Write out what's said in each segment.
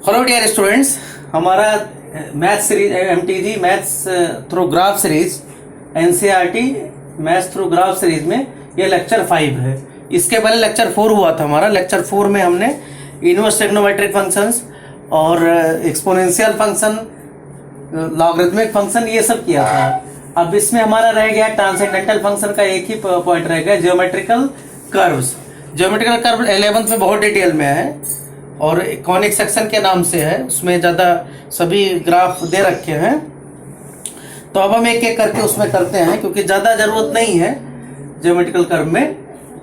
Hello dear students, हमारा math series MTG maths through graph series NCERT maths through graph series में ये lecture 5 है। इसके पहले लेक्चर 4 हुआ था। हमारा लेक्चर 4 में हमने इनवर्स ट्रिग्नोमेट्रिक फंक्शंस और एक्सपोनेंशियल फंक्शन, लॉगरिथमिक फंक्शन, ये सब किया था। अब इसमें हमारा रह गया ट्रांसेंडेंटल फंक्शन का एक ही पॉइंट रह गया, geometrical curves. Geometrical curve 11th में बहुत डिटेल में है और कॉनिक सेक्शन के नाम से है, उसमें ज़्यादा सभी ग्राफ दे रखे हैं। तो अब हम एक एक करके उसमें करते हैं, क्योंकि ज़्यादा ज़रूरत नहीं है ज्योमेट्रिकल कर्व में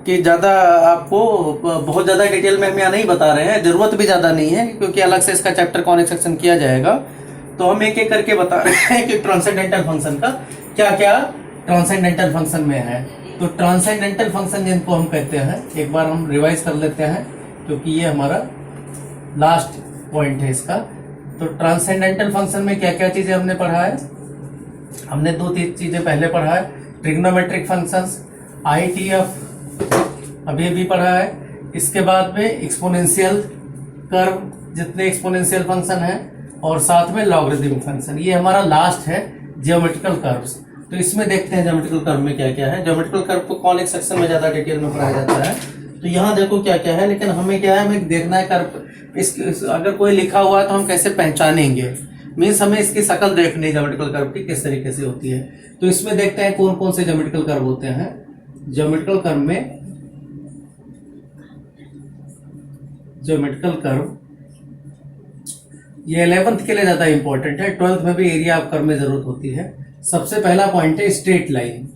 कि ज़्यादा आपको बहुत ज़्यादा डिटेल में हम यहाँ नहीं बता रहे हैं, ज़रूरत भी ज़्यादा नहीं है क्योंकि अलग से इसका चैप्टर कॉनिक सेक्शन किया जाएगा। तो हम एक एक करके बता रहे हैं कि ट्रांसेंडेंटल फंक्शन का क्या क्या ट्रांसेंडेंटल फंक्शन में है। तो ट्रांसेंडेंटल फंक्शन जिनको हम कहते हैं, एक बार हम रिवाइज कर लेते हैं क्योंकि ये हमारा लास्ट पॉइंट है इसका। तो ट्रांसेंडेंटल फंक्शन में क्या क्या चीजें हमने पढ़ा है? हमने दो तीन चीजें पहले पढ़ा है, ट्रिग्नोमेट्रिक फंक्शंस, आईटीएफ अभी भी पढ़ा है। इसके बाद में एक्सपोनेंशियल कर्व, जितने एक्सपोनेंशियल फंक्शन है, और साथ में लॉगरिथमिक फंक्शन। ये हमारा लास्ट है ज्योमेट्रिकल कर्व्स। तो इसमें देखते हैं ज्योमेट्रिकल कर्व में क्या क्या है। ज्योमेट्रिकल कर्व को कॉनिक सेक्शन में ज्यादा डिटेल में पढ़ाया जाता है। तो यहाँ देखो क्या क्या है, लेकिन हमें क्या है, हमें देखना है कर्व अगर कोई लिखा हुआ है तो हम कैसे पहचानेंगे। मीन्स हमें इसकी शक्ल देखनी है ज्योमेट्रिकल कर्व की किस तरीके से होती है। तो इसमें देखते हैं कौन कौन से ज्योमेट्रिकल कर्व होते हैं। ज्योमेट्रिकल कर्व में ज्योमेट्रिकल कर्व ये 11th के लिए ज्यादा इंपॉर्टेंट है, 12th में भी एरिया ऑफ कर्व में जरूरत होती है। सबसे पहला पॉइंट है स्ट्रेट लाइन।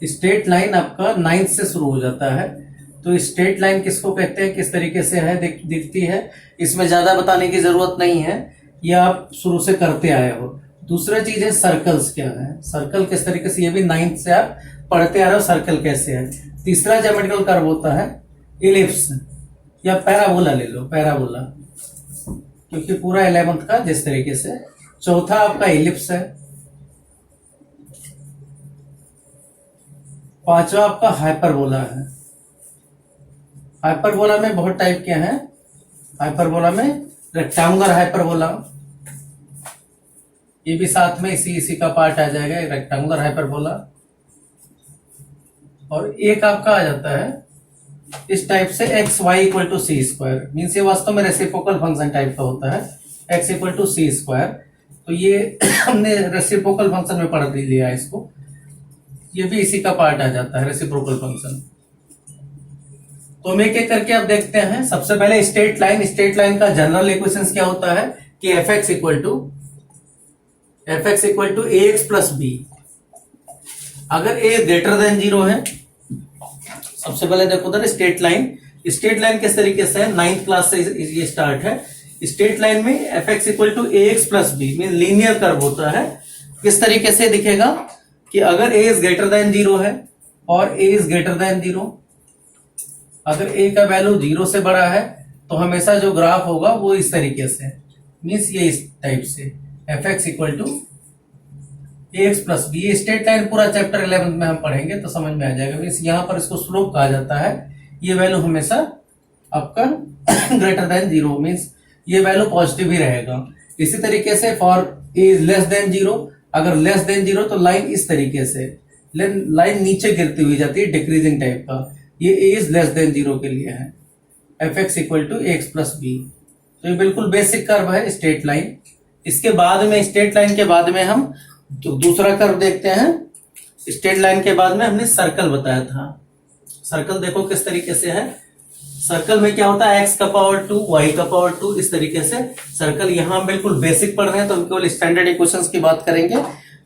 स्ट्रेट लाइन आपका 9th से शुरू हो जाता है। तो स्ट्रेट लाइन किसको कहते हैं, किस तरीके से है दिखती है, इसमें ज्यादा बताने की जरूरत नहीं है, ये आप शुरू से करते आए हो। दूसरा चीज है सर्कल्स क्या है, सर्कल किस तरीके से, ये भी 9th से आप पढ़ते आ रहे हो सर्कल कैसे है। तीसरा ज्योमेट्रिकल कर्व होता है इलिप्स या पैराबोला, ले लो पैराबोला, क्योंकि पूरा 11th का जिस तरीके से। चौथा आपका इलिप्स है। पांचवा आपका हाइपरबोला है। हाइपरबोला में बहुत टाइप के हैं। हाइपरबोला में रेक्टेंगुलर हाइपरबोला, ये भी साथ में इसी का पार्ट आ जाएगा, रेक्टेंगुलर हाइपरबोला। और एक आपका आ जाता है इस टाइप से x y equal to c square, means ये वास्तव में रेसिप्रोकल फंक्शन टाइप का होता है, x equal to c square. तो ये हमने रेसिप्रोकल फंक्शन में पढ़ लिया इसको, ये भी इसी का पार्ट आ जाता है रेसिप्रोकल फंक्शन। तो हम एक एक करके अब देखते हैं। सबसे पहले स्ट्रेट लाइन। स्ट्रेट लाइन का जनरल इक्वेशंस क्या होता है कि f x equal to a x plus b. अगर ए ग्रेटर देन 0 है, सबसे पहले देखो उधर स्ट्रेट लाइन। स्ट्रेट लाइन किस तरीके से है, 9th क्लास से ये स्टार्ट है। स्ट्रेट लाइन में f x equal to a x plus b mean linear curve होता है। किस तरीके से दिखेगा कि अगर ए इज ग्रेटर देन 0 है और ए इज ग्रेटर देन 0, अगर ए का वैल्यू 0 से बड़ा है तो हमेशा जो ग्राफ होगा वो इस तरीके से, मीन्स ये इस टाइप से, f x equal to a x plus b. ये स्ट्रेट लाइन पूरा चैप्टर 11th में हम पढ़ेंगे तो समझ में आ जाएगा। मीन्स यहाँ पर इसको स्लोप कहा जाता है। ये वैल्यू हमेशा आपका ग्रेटर देन 0, मीन्स ये वैल्यू पॉजिटिव ही रहेगा। इसी तरीके से for a is less than 0, अगर लेस देन 0 तो लाइन इस तरीके से, लाइन नीचे गिरती हुई जाती है, डिक्रीजिंग टाइप का। ये ए इज लेस देन 0 के लिए है, f x equal to a x plus b. तो ये बिल्कुल बेसिक कर्व है स्ट्रेट लाइन। इसके बाद में स्ट्रेट लाइन के बाद में हम दूसरा कर्व देखते हैं। स्ट्रेट लाइन के बाद में हमने सर्कल बताया था। सर्कल देखो किस तरीके से है। सर्कल में क्या होता है, एक्स का पावर 2 वाई का पावर 2, इस तरीके से सर्कल। यहाँ हम बिल्कुल बेसिक पढ़ रहे हैं तो हम केवल स्टैंडर्ड इक्वेशंस की बात करेंगे,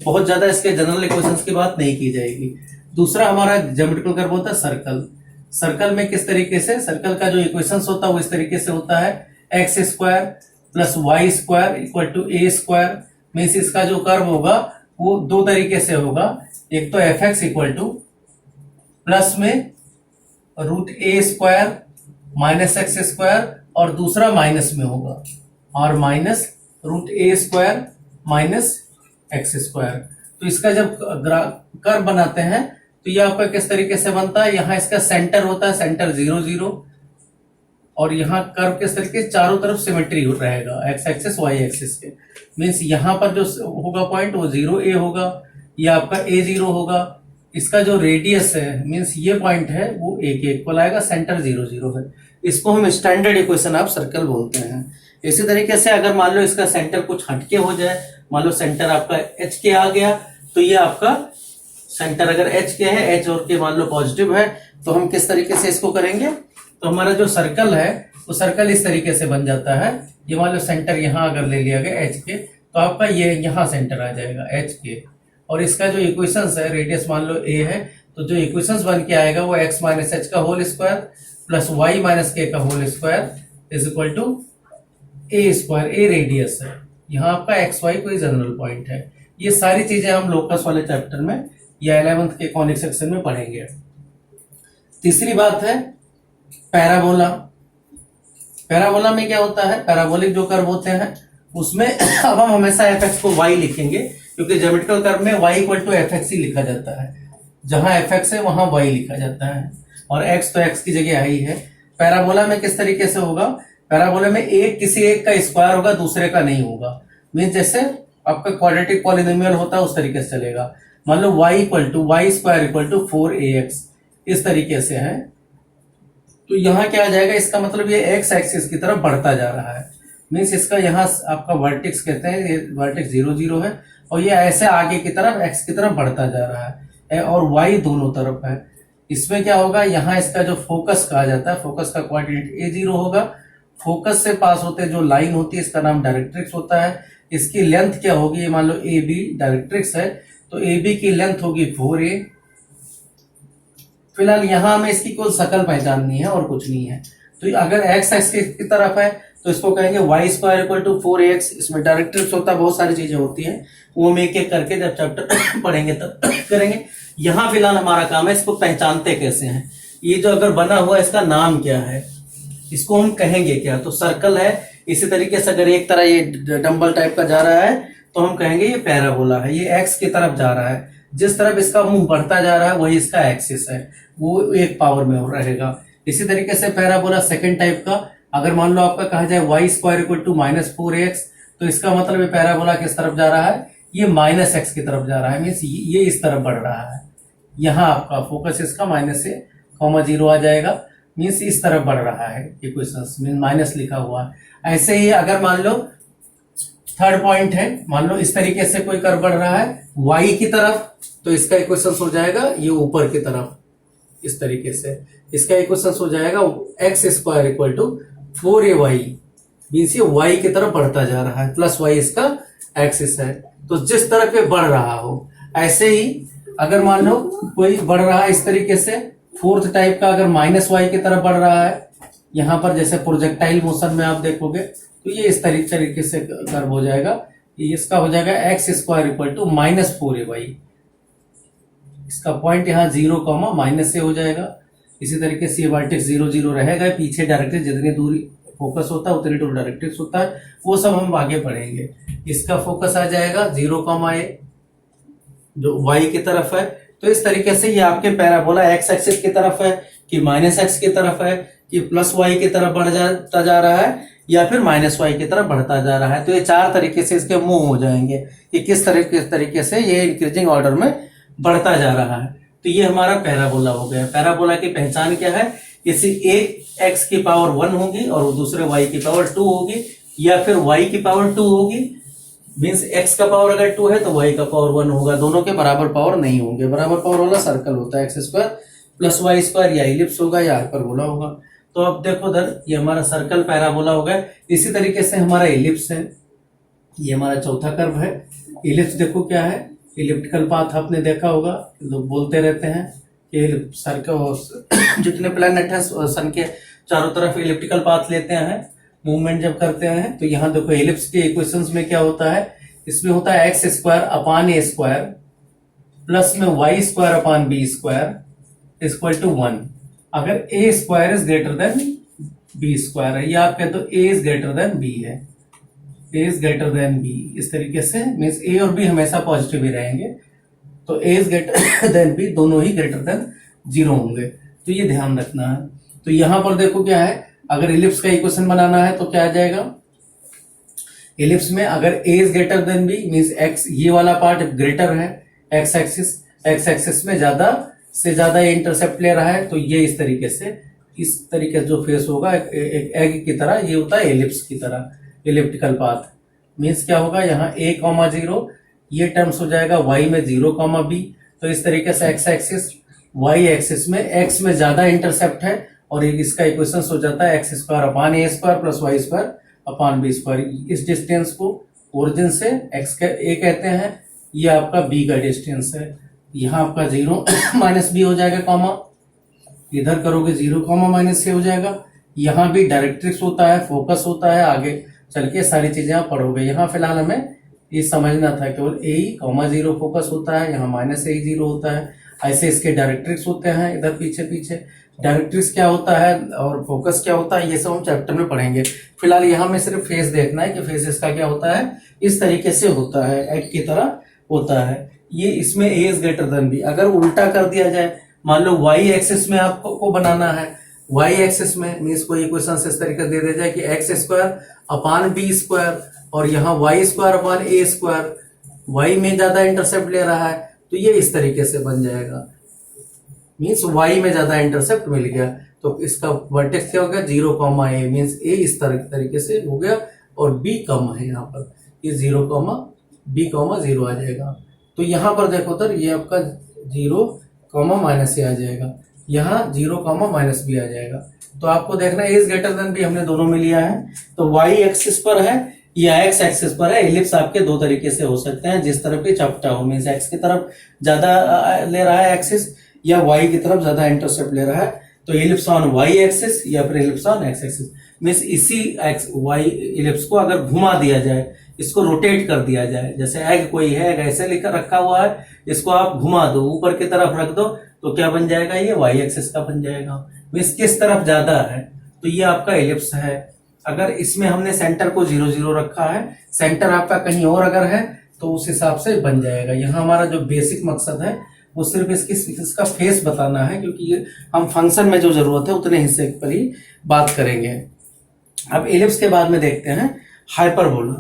बहुत ज्यादा इसके जनरल इक्वेशंस की बात नहीं की जाएगी। दूसरा हमारा ज्योमेट्रिकल कर्व होता है सर्कल। सर्कल में किस तरीके से, सर्कल का जो इक्वेशंस होता है वो इस तरीके से होता है, x square plus y square equal to a square. Means इसका जो कर्व होगा वो दो तरीके से होगा, एक तो F x equal two plus में रूट ए स्क्वायर माइनस एक्स स्क्वायर, और दूसरा माइनस में होगा, और माइनस रूट ए स्क्वायर माइनस एक्स स्क्वायर। तो इसका जब कर्व बनाते हैं तो ये आपका किस तरीके से बनता है, यहाँ इसका सेंटर होता है, सेंटर 0 0, और यहाँ कर्व किस तरीके चारों तरफ सिमेट्री रहेगा, एक्स एक्सिस वाई एक्सिस के। मीन्स यहाँ पर जो होगा पॉइंट वो 0 a होगा, ये आपका a0 होगा। इसका जो रेडियस है मीन्स ये पॉइंट है वो a के इक्वल आएगा, सेंटर 0 0 है। इसको हम स्टैंडर्ड इक्वेशन ऑफ सर्कल बोलते हैं। इसी तरीके से अगर मान लो इसका सेंटर कुछ हटके हो जाए, मान लो सेंटर आपका h के आ गया, तो ये आपका सेंटर अगर h के है, h और के मान लो पॉजिटिव है, तो हम किस तरीके से इसको करेंगे, तो हमारा जो सर्कल है वो सर्कल इस तरीके से बन जाता है। ये मान लो सेंटर यहाँ अगर ले लिया गया h के, तो आपका ये यहाँ सेंटर आ जाएगा h के, और इसका जो इक्वेशंस है रेडियस मान लो a है, तो जो इक्वेशंस बन के आएगा वो x माइनस एच का whole square plus y minus k का whole square is equal to a square. a radius है, यहाँ आपका एक्स वाई कोई जनरल पॉइंट है। ये सारी चीजें हम लोकस वाले चैप्टर में या 11th के कॉनिक सेक्शन में पढ़ेंगे। तीसरी बात है पैराबोला। पैराबोला में क्या होता है, पैराबोलिक जो कर्व होते हैं उसमें अब हम हमेशा एफ एक्स को वाई लिखेंगे, क्योंकि ज्योमेट्रिकल कर्व में Y equal to F X ही लिखा जाता है। जहां एफ एक्स है वहां वाई लिखा जाता है, और एक्स तो एक्स की जगह आई है। पैराबोला में किस तरीके से होगा, पैराबोला में एक किसी एक का स्क्वायर होगा, दूसरे का नहीं होगा। मीन जैसे आपका क्वाड्रेटिक पॉलिनोमियल होता है उस तरीके से चलेगा। मान लो y equal to y square equal to 4ax, इस तरीके से है। तो यहाँ क्या आ जाएगा, इसका मतलब ये x एक्सिस की तरफ बढ़ता जा रहा है। मीन्स इसका यहाँ आपका वर्टेक्स कहते हैं, ये वर्टेक्स 0 0 है, और ये ऐसे आगे की तरफ x की तरफ बढ़ता जा रहा है, और y दोनों तरफ है। इसमें क्या होगा, यहाँ इसका जो फोकस कहा जाता है, फोकस का कोऑर्डिनेट a0 होगा। फोकस से पास होते जो लाइन होती है इसका नाम डायरेक्ट्रिक्स होता है। इसकी लेंथ क्या होगी, मान लो ए बी डायरेक्ट्रिक्स है, तो ए बी की लेंथ होगी 4a। फिलहाल यहां हमें इसकी कुल शकल पहचाननी है और कुछ नहीं है। तो अगर एक्स एक्स की तरफ है तो इसको कहेंगे Y square equal to 4ax। इसमें डायरेक्ट्रिक्स होता है, बहुत सारी चीजें होती हैं, वो हम एक एक करके जब चैप्टर पढ़ेंगे तब करेंगे। यहाँ फिलहाल हमारा काम है इसको पहचानते कैसे हैं। ये जो अगर बना हुआ इसका नाम क्या है, इसको हम कहेंगे क्या, तो सर्कल है। इसी तरीके से अगर एक तरह ये डंबल टाइप का जा रहा है तो हम कहेंगे ये पैराबोला है, ये एक्स की तरफ जा रहा है। जिस तरफ इसका मुंह बढ़ता जा रहा है वही इसका एक्सिस है, वो एक पावर में रहेगा। इसी तरीके से पैराबोला सेकंड टाइप का, अगर मान लो आपका कहा जाए Y square equal to -4x, तो इसका मतलब ये पैराबोला किस तरफ जा रहा है, ये -x की तरफ जा रहा है। मीन्स ये इस तरफ बढ़ रहा है। यहाँ आपका फोकस इसका -0 आ जाएगा, मीन्स इस तरफ बढ़ रहा है। इक्वेशंस मीन माइनस लिखा हुआ है। ऐसे ही अगर मान लो थर्ड पॉइंट है, मान लो इस तरीके से कोई कर्व बढ़ रहा है y की तरफ, तो इसका इक्वेशन हो जाएगा ये ऊपर की तरफ, इस तरीके से इसका इक्वेशन हो जाएगा x square equal to 4ay। Means ये y की तरफ बढ़ता जा रहा है, प्लस y इसका एक्सिस है। तो जिस तरफ ये बढ़ रहा हो, ऐसे ही अगर मान लो कोई बढ़ रहा है इस तरीके से, फोर्थ टाइप का अगर -y की तरफ बढ़ रहा है, यहाँ पर जैसे प्रोजेक्टाइल मोशन में आप देखोगे तो ये इस तरीके से कर्व हो जाएगा। इसका हो जाएगा x square equal to -4ay। इसका पॉइंट यहाँ 0, माइनस से हो जाएगा। इसी तरीके से ये वर्टेक्स 0 0 रहेगा। पीछे डायरेक्ट्रिक्स जितनी दूरी फोकस होता है उतनी दूर डायरेक्ट्रिक्स होता है, वो सब हम आगे पढ़ेंगे। इसका फोकस आ जाएगा 0, जो y की तरफ है। तो इस तरीके से ये आपके पैराबोला एक्स एक्सिस की तरफ है कि -x की तरफ है कि +y की तरफ बढ़ जाता जा रहा है या फिर -y की तरफ बढ़ता जा रहा है। तो ये चार तरीके से इसके मुंह हो जाएंगे कि किस तरीके से ये इंक्रीजिंग ऑर्डर में बढ़ता जा रहा है। तो ये हमारा पैराबोला हो गया। पैराबोला की पहचान क्या है, किसी एक x की पावर 1 होगी और दूसरे y की पावर 2 होगी, या फिर y की पावर 2 होगी। मीन्स x का पावर अगर 2 है तो y का पावर 1 होगा, दोनों के बराबर पावर नहीं होंगे। बराबर पावर वाला सर्कल होता है, x square plus y square, या इलिप्स होगा या हाइपरबोला होगा। तो अब देखो उधर ये हमारा सर्कल पैराबोला हो गया। इसी तरीके से हमारा इलिप्स है, ये हमारा चौथा कर्व है। इलिप्स देखो क्या है, इलिप्टिकल पाथ आपने देखा होगा, लोग बोलते रहते हैं कि सर्कल जितने प्लैनेट है सन के चारों तरफ इलिप्टिकल पाथ लेते हैं मूवमेंट जब करते हैं। तो यहाँ देखो एलिप्स के इक्वेशंस में क्या होता है, इसमें होता है एक्स स्क्वायर अपान ए स्क्वायर प्लस में Y square upon B square equal to 1। अगर A square is greater than B square है, या आप कहते हो A is greater than B है, A is greater than B, इस तरीके से मीन्स ए और बी हमेशा पॉजिटिव ही रहेंगे। तो ए इज ग्रेटर देन बी, दोनों ही ग्रेटर देन 0 होंगे। तो ये ध्यान रखना है। तो यहां पर देखो क्या है, अगर इलिप्स का इक्वेशन बनाना है तो क्या आ जाएगा, इलिप्स में अगर a is greater than b means x, ये वाला पार्ट ग्रेटर है x एक्सिस में ज्यादा से ज्यादा ये इंटरसेप्ट ले रहा है, तो ये इस तरीके से जो फेस होगा एक एग की तरह, ये होता है एलिप्स की तरह, एलिप्टिकल पाथ। मीन्स क्या होगा, यहाँ a कॉमा 0, ये टर्म्स हो जाएगा y में 0 कॉमा b। तो इस तरीके से x एक्सिस y एक्सिस में x में ज्यादा इंटरसेप्ट है, और इसका इक्वेशन हो जाता है x square upon a square plus y square upon b square. इस डिस्टेंस को ओरिजिन से x का a कहते हैं, ये आपका b का डिस्टेंस है। यहाँ आपका 0 माइनस b हो जाएगा कॉमा, इधर करोगे 0 कॉमा माइनस से हो जाएगा। यहाँ भी डायरेक्ट्रिक्स होता है, फोकस होता है, आगे चल के सारी चीजें आप पढ़ोगे। यहाँ फिलहाल हमें ये समझना था केवल a कॉमा 0 फोकस होता है, यहाँ माइनस a 0 होता है। ऐसे इसके डायरेक्ट्रिक्स होते हैं इधर पीछे पीछे। डायरेक्ट्रिक्स क्या होता है और फोकस क्या होता है, ये सब हम चैप्टर में पढ़ेंगे। फिलहाल यहाँ में सिर्फ फेस देखना है कि फेस इसका क्या होता है, इस तरीके से होता है, एग की तरह होता है। ये इसमें a is greater than b। अगर उल्टा कर दिया जाए, मान लो y एक्सिस में आपको बनाना है, y एक्सिस में मीन्स कोई इक्वेशन इस तरीके दे दिया जाए कि x square upon b square और यहाँ y square upon a square, y में ज्यादा इंटरसेप्ट ले रहा है, तो ये इस तरीके से बन जाएगा। मीन्स y में ज्यादा इंटरसेप्ट मिल गया, तो इसका वर्टेक्स क्या हो गया, 0 कॉमा a, मीन्स a इस तरीके से हो गया, और b कम है यहाँ पर, ये 0 कॉमा b कॉमा 0 आ जाएगा। तो यहाँ पर देखो उधर ये आपका 0 कॉमा माइनस a आ जाएगा, यहाँ 0 कॉमा माइनस b आ जाएगा। तो आपको देखना a is greater than b हमने दोनों में लिया है, तो y एक्सिस पर है या x एक्सिस पर है। एलिप्स आपके दो तरीके से हो सकते हैं, जिस तरफ भी चपटा हो, मीन्स x की तरफ ज्यादा ले रहा है एक्सिस, या y की तरफ ज्यादा इंटरसेप्ट ले रहा है, तो एलिप्स ऑन y एक्सिस या फिर ellipse on x axis. Means इसी y एलिप्स को अगर घुमा दिया जाए, इसको रोटेट कर दिया जाए, जैसे एग कोई है, एग ऐसे लेकर रखा हुआ है, इसको आप घुमा दो, ऊपर की तरफ रख दो, तो क्या बन जाएगा, ये y एक्सिस का बन जाएगा। मीन्स किस तरफ ज्यादा है, तो ये आपका एलिप्स है। अगर इसमें हमने सेंटर को 0 0 रखा है, सेंटर आपका कहीं और अगर है, तो उस हिसाब से बन जाएगा। यहाँ हमारा जो बेसिक मकसद है वो सिर्फ इसका फेस बताना है, क्योंकि ये हम फंक्शन में जो जरूरत है उतने हिस्से पर ही बात करेंगे। अब एलिप्स के बाद में देखते हैं हाइपरबोला।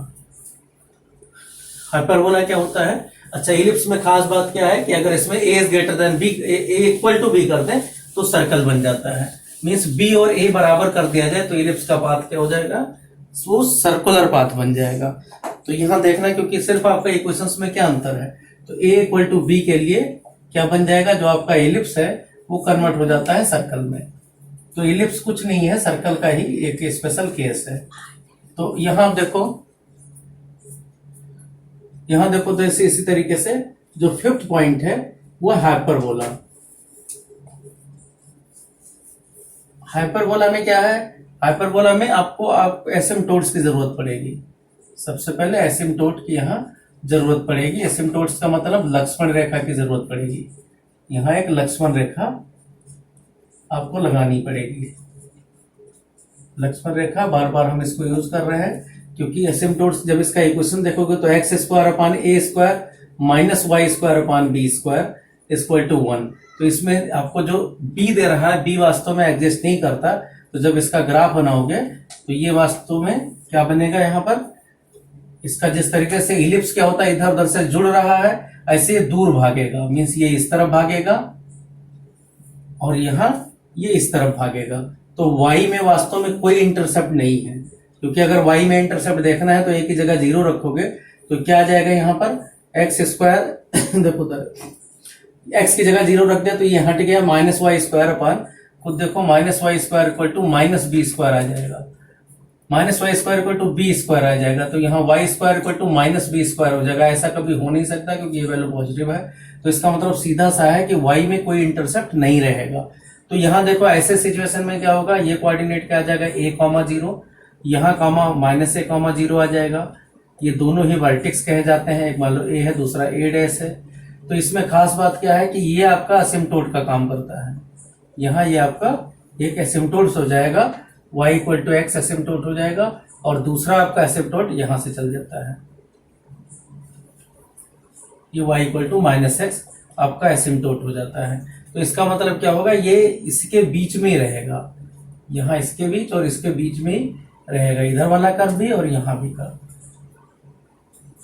हाइपरबोला क्या होता है, अच्छा एलिप्स में खास बात क्या है कि अगर इसमें a is greater than b, a equal to b कर दें तो सर्कल बन जाता है। मीन्स b और a बराबर कर दिया जाए तो एलिप्स का पाथ क्या हो जाएगा, वो सर्कुलर पाथ बन जाएगा। तो यहां देखना, क्योंकि सिर्फ आपका इक्वेशंस में क्या अंतर है, तो a इक्वल टू b के लिए क्या बन जाएगा, जो आपका एलिप्स है वो कन्वर्ट हो जाता है सर्कल में। तो एलिप्स कुछ नहीं है, सर्कल का ही एक स्पेशल केस है। तो यहां देखो, तो इसी तरीके से जो फिफ्थ पॉइंट है वो हाइपरबोला। हाइपरबोला में क्या है, हाइपरबोला में आप एसिम्पटोट्स की जरूरत पड़ेगी। सबसे पहले एसिम्पटोट की यहाँ जरूरत पड़ेगी। एसिम्पटोट्स का मतलब लक्ष्मण रेखा की जरूरत पड़ेगी। यहाँ एक लक्ष्मण रेखा आपको लगानी पड़ेगी। लक्ष्मण रेखा बार बार हम इसको यूज कर रहे हैं, क्योंकि एसिम्पटोट्स जब इसका इक्वेशन देखोगे तो x square upon A square minus Y square upon B square equal to 1। तो इसमें आपको जो b दे रहा है, b वास्तव में एग्जिस्ट नहीं करता। तो जब इसका ग्राफ बनाओगे तो ये वास्तव में क्या बनेगा, यहाँ पर इसका जिस तरीके से इलिप्स क्या होता है, इधर उधर से जुड़ रहा है, ऐसे ये दूर भागेगा। मीन्स ये इस तरफ भागेगा और यहाँ ये इस तरफ भागेगा। तो y में वास्तव में कोई इंटरसेप्ट नहीं है, क्योंकि अगर y में इंटरसेप्ट देखना है तो एक ही जगह 0 रखोगे तो क्या आ जाएगा, यहाँ पर एक्स स्क्वायर देखो x की जगह 0 रख दिया तो ये हट गया, माइनस वाई स्क्वायर अपान खुद देखो minus Y square equal to minus B square आ जाएगा। Minus Y square equal to B square आ जाएगा। तो यहाँ Y square equal to minus B square हो जाएगा। ऐसा कभी हो नहीं सकता क्योंकि ये वैल्यू पॉजिटिव है। तो इसका मतलब सीधा सा है कि y में कोई इंटरसेप्ट नहीं रहेगा। तो यहाँ देखो ऐसे सिचुएशन में क्या होगा, ये कोऑर्डिनेट क्या आ जाएगा, a कॉमा 0, यहाँ कॉमा माइनस a कॉमा 0 आ जाएगा। ये दोनों ही वर्टेक्स कहे जाते हैं, एक मान लो a है दूसरा a डैश है। तो इसमें खास बात क्या है कि ये आपका असिम्पटोट का काम करता है। यहाँ ये आपका एक असिम्पटोट हो जाएगा, y इक्वल टू एक्स असिम्पटोट हो जाएगा, और दूसरा आपका असिम्पटोट यहां से चल जाता है, ये y equal to minus x आपका असिम्पटोट हो जाता है। तो इसका मतलब क्या होगा, ये इसके बीच में ही रहेगा। यहाँ इसके बीच और इसके बीच में ही रहेगा, इधर वाला कर्व भी और यहाँ भी कर्व।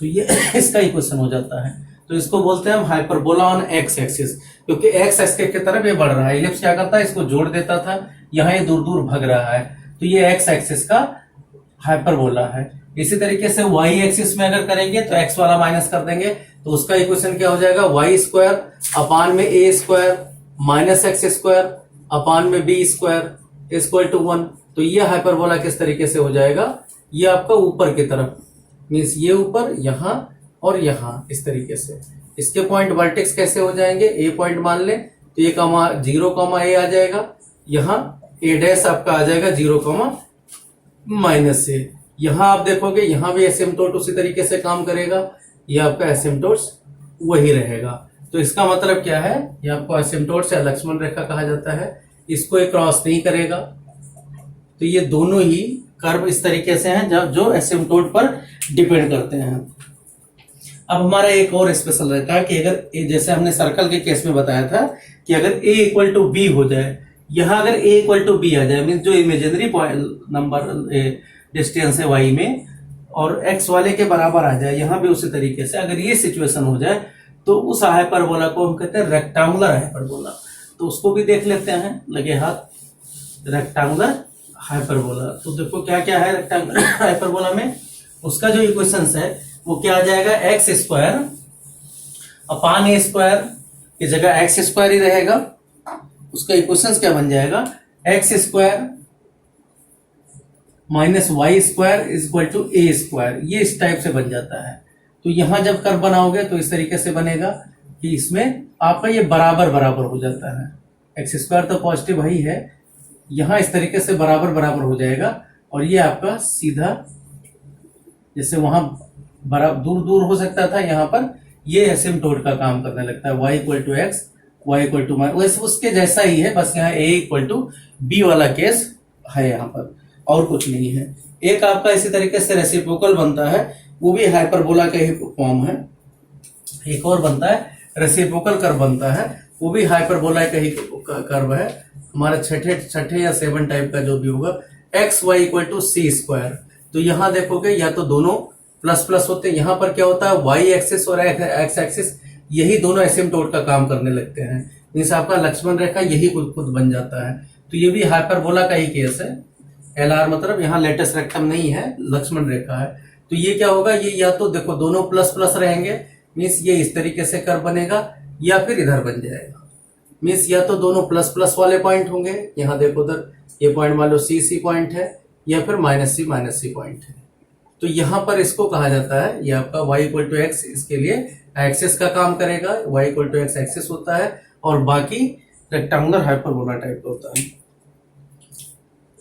तो ये इसका इक्वेशन हो जाता है। तो इसको बोलते हैं हम हाइपरबोला ऑन एक्स एक्सिस, क्योंकि एक्स एक्सिस की तरफ ये बढ़ रहा है। इलिप्स क्या करता है, इसको जोड़ देता था, यहाँ ये दूर दूर भाग रहा है, तो ये एक्स एक्सिस का हाइपरबोला है। इसी तरीके से वाई एक्सिस में अगर करेंगे तो एक्स वाला माइनस कर देंगे, तो उसका इक्वेशन क्या हो जाएगा, वाई स्क्वायर अपान में A square minus X square upon में बी स्क्वायर इक्वल टू 1। तो ये हाइपरबोला किस तरीके से हो जाएगा, ये आपका ऊपर की तरफ, मीन्स ये ऊपर, यहाँ और यहाँ, इस तरीके से। इसके पॉइंट वर्टेक्स कैसे हो जाएंगे, ए पॉइंट मान ले तो ये कॉमा 0 कॉमा ए आ जाएगा, यहाँ ए डैश आपका आ जाएगा 0 कॉमा माइनस ए। यहाँ आप देखोगे यहाँ भी एसिम्पटोट उसी तरीके से काम करेगा, ये आपका एसिम्पटोट वही रहेगा। तो इसका मतलब क्या है, ये आपको एसिम्पटोट या लक्ष्मण रेखा कहा जाता है, इसको ये क्रॉस नहीं करेगा। तो ये दोनों ही कर्व इस तरीके से हैं जो एसिम्पटोट पर डिपेंड करते हैं। अब हमारा एक और स्पेशल रहता है कि अगर जैसे हमने सर्कल के केस में बताया था कि अगर a इक्वल टू बी हो जाए, यहां अगर a इक्वल टू बी आ जाए, मीन जो इमेजिनरी नंबर डिस्टेंस है y में और x वाले के बराबर आ जाए, यहां भी उसी तरीके से अगर ये सिचुएशन हो जाए तो उस हाइपरबोला को हम कहते हैं रेक्टेंगुलर हाइपरबोला। तो उसको भी देख लेते हैं, लगे हाथ, रेक्टेंगुलर हाइपरबोला। तो देखो क्या क्या है रेक्टेंगुलर हाइपरबोला में, उसका जो इक्वेशंस है वो क्या आ जाएगा, एक्स स्क्वायर अपान ए स्क्वायर की जगह एक्स स्क्वायर ही रहेगा, उसका इक्वेशंस क्या बन जाएगा, x square minus Y square is equal to a square, ये इस टाइप से बन जाता है। तो यहां जब कर्व बनाओगे तो इस तरीके से बनेगा कि इसमें आपका ये बराबर बराबर हो जाता है, एक्स स्क्वायर तो पॉजिटिव ही है, यहां इस तरीके से बराबर बराबर हो जाएगा और ये आपका सीधा, जैसे वहां दूर दूर हो सकता था, यहाँ पर ये एसिम्पटोट का काम करने लगता है, y equal to x y equal to minus, उसके जैसा ही है, बस यहाँ a इक्वल टू बी वाला केस है यहाँ पर, और कुछ नहीं है। एक आपका इसी तरीके से रेसिप्रोकल बनता है, वो भी हाइपरबोला का ही फॉर्म है। एक और बनता है रेसिप्रोकल कर्व बनता है, वो भी हाइपरबोला का ही कर्व है। हमारा छठे या 7 टाइप का जो भी होगा, x y equal to c square. तो यहाँ देखोगे या तो दोनों प्लस प्लस होते हैं, यहाँ पर क्या होता है, वाई एक्सिस और एक्स एक्सिस यही दोनों एसिम्पटोट का काम करने लगते हैं, मीन्स आपका लक्ष्मण रेखा यही खुद बन जाता है। तो ये भी हाइपरबोला का ही केस है। एल आर मतलब यहाँ लेटेस्ट रेक्टम नहीं है, लक्ष्मण रेखा है। तो ये क्या होगा, ये या तो देखो दोनों प्लस प्लस रहेंगे, मीन्स ये इस तरीके से कर्व बनेगा, या फिर इधर बन जाएगा, मीन्स या तो दोनों प्लस प्लस वाले पॉइंट होंगे, यहाँ देखो उधर ये पॉइंट मान लो सी पॉइंट है, या फिर माइनस सी पॉइंट है। तो यहाँ पर इसको कहा जाता है, ये आपका y इक्वल टू एक्स इसके लिए एक्सिस का काम करेगा, y equal to x axis होता है, और बाकी रेक्टेंगुलर हाइपरबोला टाइप का होता है।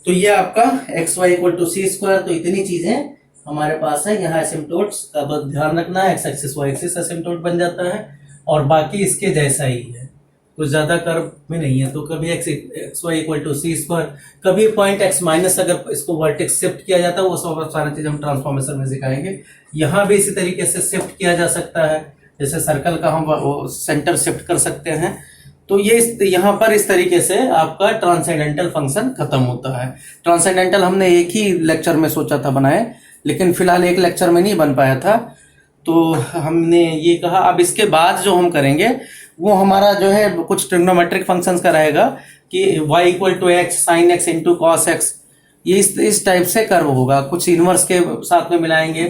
तो ये आपका x y equal to c square. तो इतनी चीजें हमारे पास है। यहाँ एसिम्पटोट्स का बस ध्यान रखना है, एक्स एक्सिस वाई एक्सिस एसिम्पटोट बन जाता है, और बाकी इसके जैसा ही है, कुछ ज्यादा कर्व में नहीं है। तो कभी x y equal to c square, कभी पॉइंट एक्स माइनस अगर इसको वर्टेक्स शिफ्ट किया जाता है, वो सब सारी चीज हम ट्रांसफॉर्मेशन में सिखाएंगे। यहाँ भी इसी तरीके से शिफ्ट किया जा सकता है, जैसे सर्कल का हम सेंटर शिफ्ट कर सकते हैं। तो ये यहाँ पर इस तरीके से आपका ट्रांसेंडेंटल फंक्शन खत्म होता है। ट्रांसेंडेंटल हमने एक ही लेक्चर में सोचा था बनाए, लेकिन फिलहाल एक लेक्चर में नहीं बन पाया था, तो हमने ये कहा अब इसके बाद जो हम करेंगे वो हमारा जो है कुछ ट्रिग्नोमेट्रिक फंक्शंस का रहेगा कि y equal to x sine x into cos x, ये इस टाइप से कर्व होगा। कुछ इनवर्स के साथ में मिलाएंगे,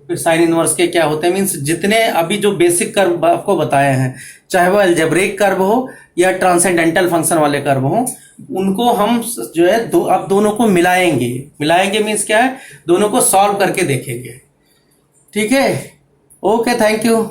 फिर साइन इनवर्स के क्या होते हैं, मीन्स जितने अभी जो बेसिक कर्व आपको बताए हैं, चाहे वो अलजेब्रिक कर्व हो या ट्रांसेंडेंटल फंक्शन वाले कर्व हो, उनको हम जो है अब दोनों को मिलाएंगे मीन्स क्या है, दोनों को सॉल्व करके देखेंगे। ठीक है, ओके, थैंक यू।